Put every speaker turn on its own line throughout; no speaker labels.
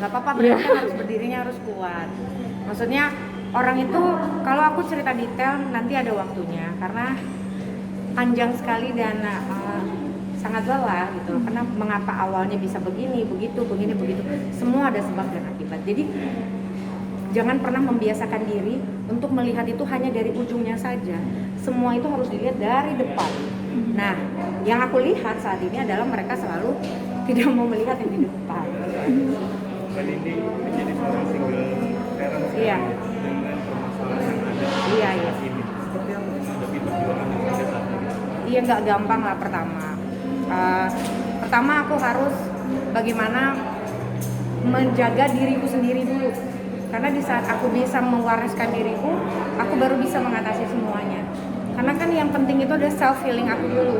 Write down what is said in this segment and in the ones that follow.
nggak apa-apa, berarti kan harus berdirinya harus kuat. Maksudnya orang itu kalau aku cerita detail nanti ada waktunya karena panjang sekali dan sangat lelah gitu loh. Karena mengapa awalnya bisa begini, begitu, semua ada sebab dan akibat. Jadi jangan pernah membiasakan diri untuk melihat itu hanya dari ujungnya saja. Semua itu harus dilihat dari depan. Nah, yang aku lihat saat ini adalah mereka selalu tidak mau melihat yang di depan.
Dan ini menjadi seorang single parent
Iya.
dengan permasalahan yang ada
Iya.
ini. Seperti apa menghadapi perjuangan yang pada saat ini?
Iya, nggak gampang lah pertama. Pertama aku harus bagaimana menjaga diriku sendiri dulu. Karena di saat aku bisa mewariskan diriku, aku baru bisa mengatasi semuanya. Karena kan yang penting itu ada self healing aku dulu.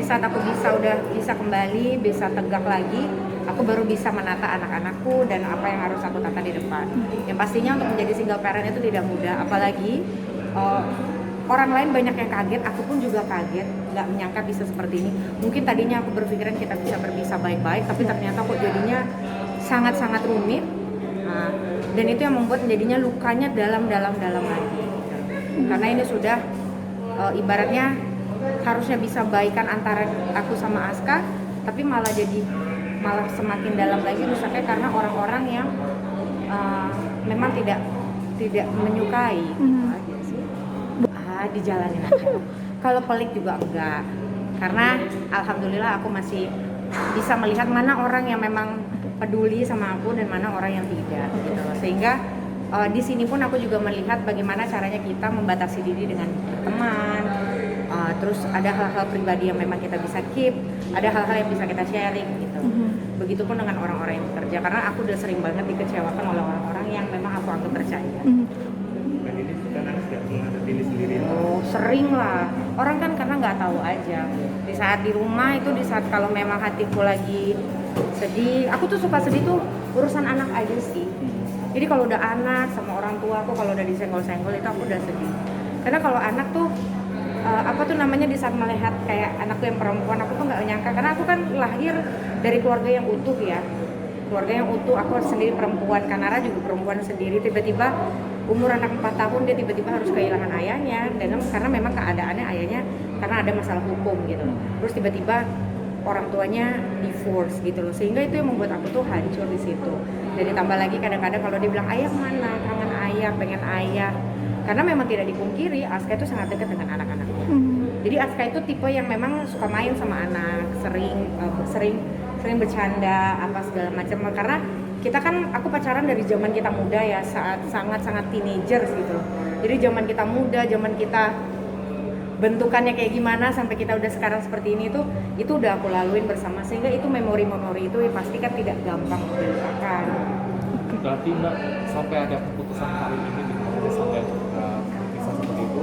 Di saat aku udah bisa kembali, bisa tegak lagi, aku baru bisa menata anak-anakku dan apa yang harus aku tata di depan. Yang pastinya untuk menjadi single parent itu tidak mudah, apalagi orang lain banyak yang kaget, aku pun juga kaget, nggak menyangka bisa seperti ini. Mungkin tadinya aku berpikiran kita bisa berpisah baik-baik, tapi ternyata kok jadinya sangat-sangat rumit. Dan itu yang membuat menjadinya lukanya dalam lagi. Karena ini sudah ibaratnya harusnya bisa baikan antara aku sama Aska, tapi malah semakin dalam lagi rusaknya karena orang-orang yang memang tidak menyukai. Aja sih. Dijalanin aja. Kalau pelik juga enggak. Karena alhamdulillah aku masih bisa melihat mana orang yang memang peduli sama aku dan mana orang yang tidak gitu loh. Sehingga di sini pun aku juga melihat bagaimana caranya kita membatasi diri dengan teman. Terus ada hal-hal pribadi yang memang kita bisa keep, ada hal-hal yang bisa kita sharing gitu. Begitupun dengan orang-orang yang bekerja, karena aku udah sering banget dikecewakan oleh orang-orang yang memang aku anggap percaya.
Dan ini suka nangis nggak menghadapi ini sendiri?
Oh, sering lah. Orang kan karena nggak tahu aja. Di saat di rumah itu, di saat kalau memang hatiku lagi sedih, aku tuh suka sedih tuh urusan anak aja sih. Jadi kalau udah anak sama orang tua aku, kalau udah disenggol-senggol itu aku udah sedih. Karena kalau anak tuh di saat melihat kayak anakku yang perempuan, aku tuh nggak nyangka karena aku kan lahir dari keluarga yang utuh ya. Keluarga yang utuh, aku sendiri perempuan, Kanara juga perempuan sendiri, tiba-tiba umur anak 4 tahun dia tiba-tiba harus kehilangan ayahnya dan karena memang keadaannya ayahnya karena ada masalah hukum gitu loh. Terus tiba-tiba orang tuanya divorce gitu loh, sehingga itu yang membuat aku tuh hancur di situ. Dan ditambah lagi kadang-kadang kalau dia bilang ayah mana, kangen ayah, pengen ayah. Karena memang tidak dipungkiri Aska itu sangat dekat dengan anak-anaknya. Jadi Aska itu tipe yang memang suka main sama anak, sering bercanda apa segala macam. Karena kita kan, aku pacaran dari zaman kita muda ya, saat sangat-sangat teenagers gitu. Jadi zaman kita muda, zaman kita bentukannya kayak gimana sampai kita udah sekarang seperti ini itu udah aku laluin bersama, sehingga itu memori-memori itu pasti kan tidak gampang dilupakan.
Berarti Mbak sampai ada keputusan kali ini sampai bisa seperti itu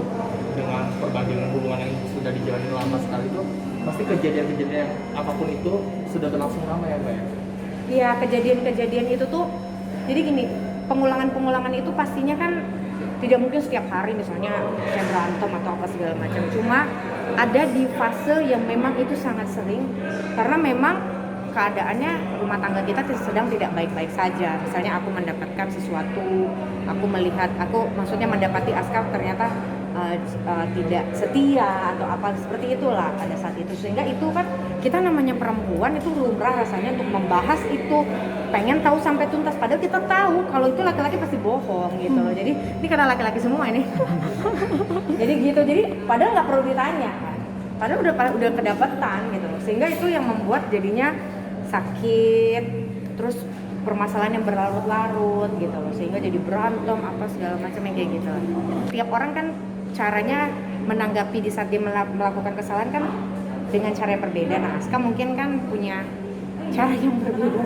dengan perbandingan hubungan yang sudah dijalani lama sekali itu pasti kejadian-kejadian apapun itu sudah berlangsung lama ya Mbak ya?
Iya, kejadian-kejadian itu tuh jadi gini, pengulangan itu pastinya kan tidak mungkin setiap hari misalnya saya berantem atau apa segala macam. Cuma ada di fase yang memang itu sangat sering karena memang keadaannya rumah tangga kita sedang tidak baik-baik saja. Misalnya aku mendapatkan sesuatu, aku maksudnya mendapati Aska ternyata tidak setia atau apa seperti itulah pada saat itu. Sehingga itu kan kita namanya perempuan itu lumrah rasanya untuk membahas itu, pengen tahu sampai tuntas, padahal kita tahu kalau itu laki-laki pasti bohong gitu loh. Jadi ini karena laki-laki semua ini. Jadi gitu, jadi padahal nggak perlu ditanya kan, padahal udah kedapetan gitu loh. Sehingga itu yang membuat jadinya sakit, terus permasalahan yang berlarut-larut gitu loh, sehingga jadi berantem apa segala macam yang kayak gitu. Tiap orang kan caranya menanggapi di saat dia melakukan kesalahan kan dengan cara yang berbeda. Nah, Aska mungkin kan punya cara yang berbeda.